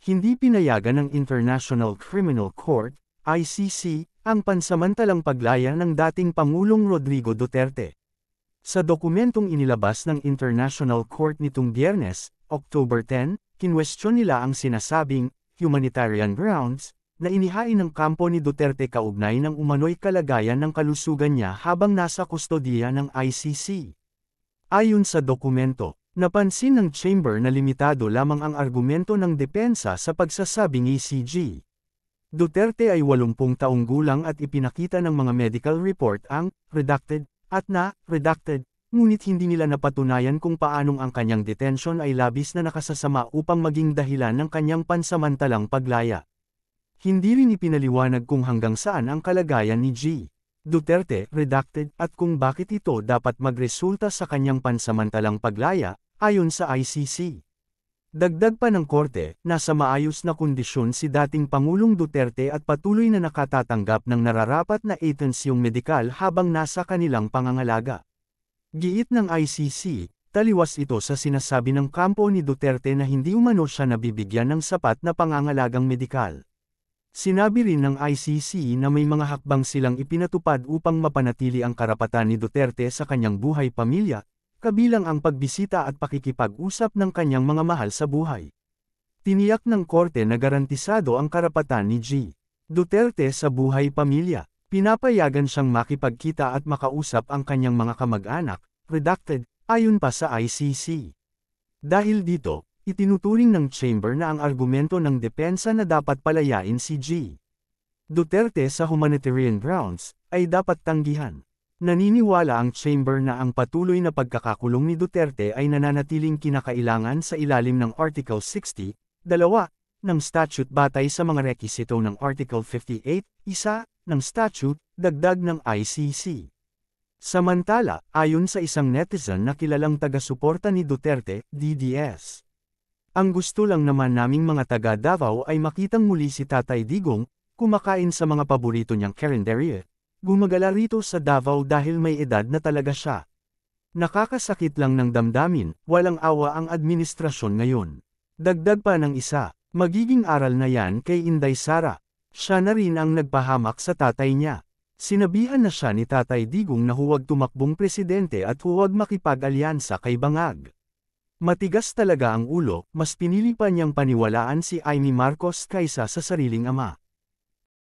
Hindi pinayagan ng International Criminal Court, ICC, ang pansamantalang paglaya ng dating Pangulong Rodrigo Duterte. Sa dokumentong inilabas ng International Court nitong Biyernes, October 10, kinwestiyon nila ang sinasabing humanitarian grounds na inihain ng kampo ni Duterte kaugnay ng umano'y kalagayan ng kalusugan niya habang nasa kustodiya ng ICC. Ayon sa dokumento, napansin ng chamber na limitado lamang ang argumento ng depensa sa pagsasabing ECG. Duterte ay 80 taong gulang at ipinakita ng mga medical report ang redacted at redacted, ngunit hindi nila napatunayan kung paanong ang kanyang detention ay labis na nakasasama upang maging dahilan ng kanyang pansamantalang paglaya. Hindi rin ipinaliwanag kung hanggang saan ang kalagayan ni G. Duterte redacted at kung bakit ito dapat magresulta sa kanyang pansamantalang paglaya, ayon sa ICC. Dagdag pa ng korte, nasa maayos na kondisyon si dating Pangulong Duterte at patuloy na nakatatanggap ng nararapat na atensyong medikal habang nasa kanilang pangangalaga. Giit ng ICC, taliwas ito sa sinasabi ng kampo ni Duterte na hindi umano siya nabibigyan ng sapat na pangangalagang medikal. Sinabi rin ng ICC na may mga hakbang silang ipinatupad upang mapanatili ang karapatan ni Duterte sa kanyang buhay pamilya, kabilang ang pagbisita at pakikipag-usap ng kanyang mga mahal sa buhay. Tiniyak ng korte na garantisado ang karapatan ni G. Duterte sa buhay pamilya. Pinapayagan siyang makipagkita at makausap ang kanyang mga kamag-anak, redacted, ayon pa sa ICC. Dahil dito, itinuturing ng chamber na ang argumento ng depensa na dapat palayain si G. Duterte sa humanitarian grounds, ay dapat tanggihan. Naniniwala ang chamber na ang patuloy na pagkakakulong ni Duterte ay nananatiling kinakailangan sa ilalim ng Article 60, 2, ng statute batay sa mga rekisito ng Article 58, 1, ng statute, dagdag ng ICC. Samantala, ayon sa isang netizen na kilalang taga-suporta ni Duterte, DDS. Ang gusto lang naman naming mga taga Davao ay makitang muli si Tatay Digong, kumakain sa mga paborito niyang karinderya. Gumagala rito sa Davao dahil may edad na talaga siya. Nakakasakit lang ng damdamin, walang awa ang administrasyon ngayon. Dagdag pa ng isa, magiging aral na yan kay Inday Sara. Siya na rin ang nagpahamak sa tatay niya. Sinabihan na siya ni Tatay Digong na huwag tumakbong presidente at huwag makipag-alyansa kay Bangag. Matigas talaga ang ulo, mas pinili pa niyang paniwalaan si Amy Marcos kaysa sa sariling ama.